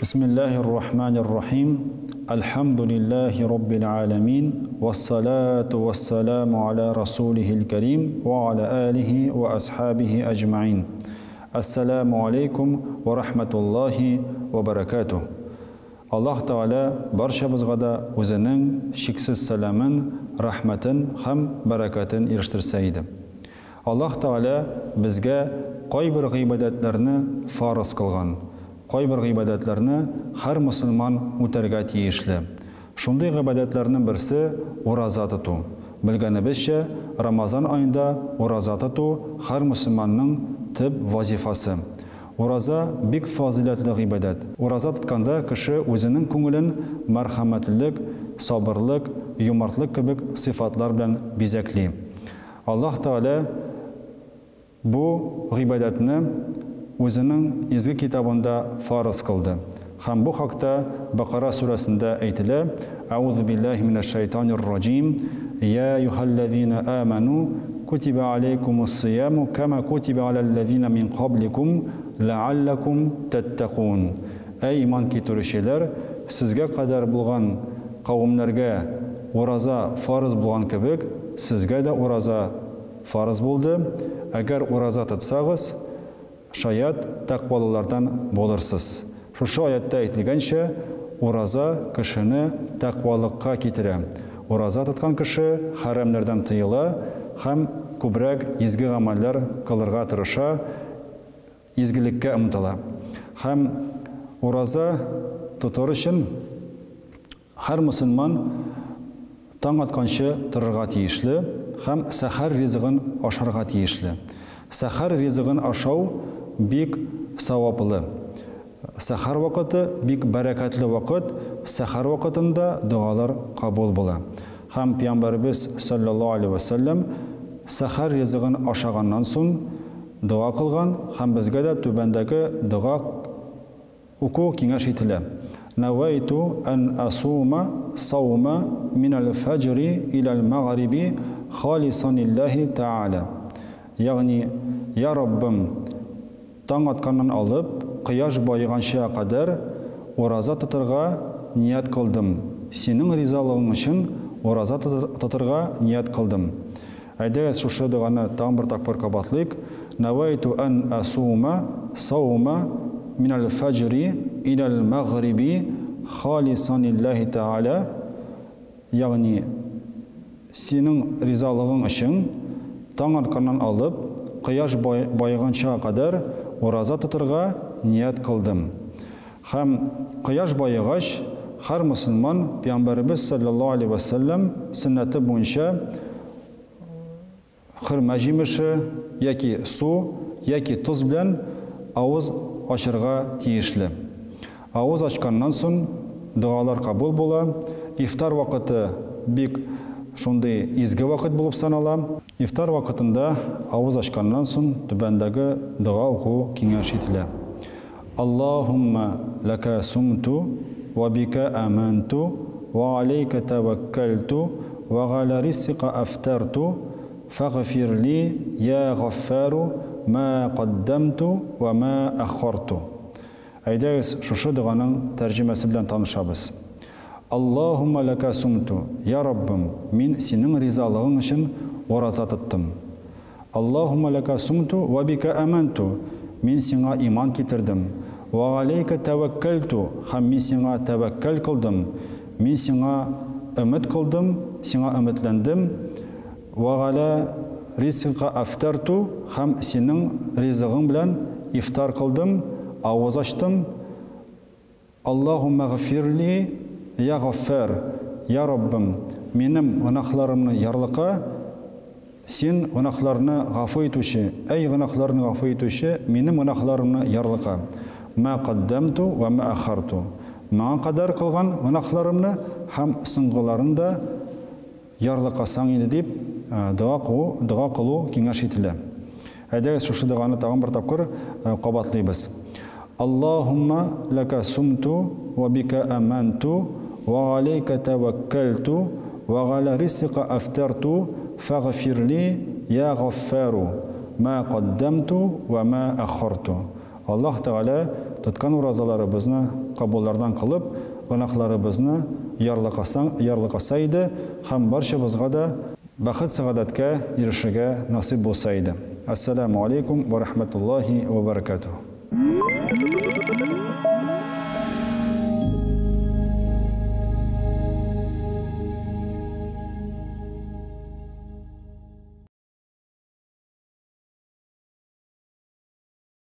Bismillahirrahmanirrahim. Alhamdulillahi Rabbil alamin. Wassalatu wassalamu ala rasulihil karim wa ala alihi wa ashabihi ajma'in. Assalamu alaikum wa rahmatullahi wa barakatuh. Allah Taala barchamizga da o'zining cheksiz salamin, rahmatin ham barakatini erishtirsa edi. Allah Taala bizga qay bir ibodatlarni farz qilgan, qay bir ibodatlarni har musulmon o'targa tegishli. Shunday ibodatlarning birisi roza tutu. Bilganimizcha Ramazon oyida roza tutu har musulmonning tib vazifasi. Roza bek fazilatli ibodat. Roza tutganda kishi o'zining ko'nglin marhamatlik, sabrlik, yumortlik kabi sifatlar bilan bezakli. Allah Taala bu ibodatni o'zining ezgi kitobida farz qildi. Ham bu haqda Baqara surasida aytiladi: A'udhu billahi minash shaytonir rojim. Ya ayyuhallazina amanu kutiba alaykumus siyamu kama kutiba alal ladzina min qablikum la'allakum tattaqun. Ey iymon keltiruvchilar, sizga qadar bo'lgan qavmlarga roza farz bo'lgan kabi sizga da roza farz bo'ldi. Agar roza tutsangiz, shayat taqvolilardan bo'lursiz. Shu oyatda aytilgancha, roza kishini taqvolikka keltiradi. Roza tutgan kishi haramlardan tiyila, ham ko'proq ezgi amallar qilishga tirisha, ezgilikka umtila. Ham roza tutar uchun har musulmon tong otgancha turishga tegishli, ham sahar rizqini oshirishga tegishli. Sahar rizqini oshov bek savobli. Sahar vaqti bek barakatli vaqt. Sahar vaqtida duolar qabul bo'ladi. Ham Payg'ambarimiz sallallohu alayhi vasallam sahar rizqini oshagandan so'ng duo qilgan, ham bizga da tubandagi duo o'qu kengash etiladi. Nawaitu an asuma sawma min al-fajri ila al-maghribi khalisan lillahi ta'ala. Ya'ni ya Rabbim, tong otgandan olib quyosh boyigancha qadar roza tuturga niyat qildim. Sening rizoliging uchun roza tuturga niyat qildim. Ayda shu duoni tam bir takbir qabatlik. Nawaitu an asuma sawma min al-fajri ila al-maghribi khalisan lillahi ta'ala. Ya'ni sening rizoliging uchun tong otgandan olib quyosh boyigancha qadar roza tuturga niyat qildim. Ham quyosh boyig'ach har musulmon Payg'ambarimiz sallallohu alayhi vasallam sunnati bo'yicha xurma jemishi yoki suv yoki tuz bilan og'iz ochirga tegishli. Og'iz ochgandan so'ng duolar qabul bo'ladi. Iftor vaqti bek shunday ezgi vaqt bo'lib sanaladi. Iftor vaqtida og'iz ochgandan so'ng tubandagi duo o'qu kengash etiladi. Allahumma laka sumtu wa bika amantu wa alayka tawakkaltu wa ala rizqika aftartu faghfir li ya ghaffaru ma qaddamtu wa ma akhartu. Ayda shu duoning tarjimasi bilan tanishamiz. Allahumma laka sumtu. Ya Rabbim, men sening rizoliging uchun roza tutdim. Allahumma laka sumtu wa bika amantu. Men senga iymon keltirdim. Va alayka tawakkaltu. Ham men senga tavakkal qildim. Men senga umid qildim, senga umidlandim. Va ala rizqika aftartu. Ham sening rizqing bilan iftar qildim, og'iz ochdim. Allahumma ghfirli ya g'affar. Ya Rabbim, mening gunohlarimni yarliqa, sen gunohlarni g'afo etuvchi, ey gunohlarni g'afo etuvchi, mening gunohlarimni yarliqa. Ma qaddamtu va ma akhartu. Ma qadar qilgan gunohlarimni ham so'nggilarimda yarliqasang edi deb duo qilu kengash etiladi. Ayda shu duoni tag'in bir taqir qabatlaymiz. Allahumma laka sumtu va bika amantu va alayka tawakkaltu va ala rizqika aftartu faghfir li ya ghaffaru ma qaddamtu va ma akhartu. Аллаһ Тәгалә тоткан уразаларыбызны кабуллардан кылып, гынахларыбызны ярлыкаса иде һәм барчабызга да бәхет сәгадәткә ирешергә насип булса иде. Ассаламу алейкум ва рахматуллахи ва баракатуһ.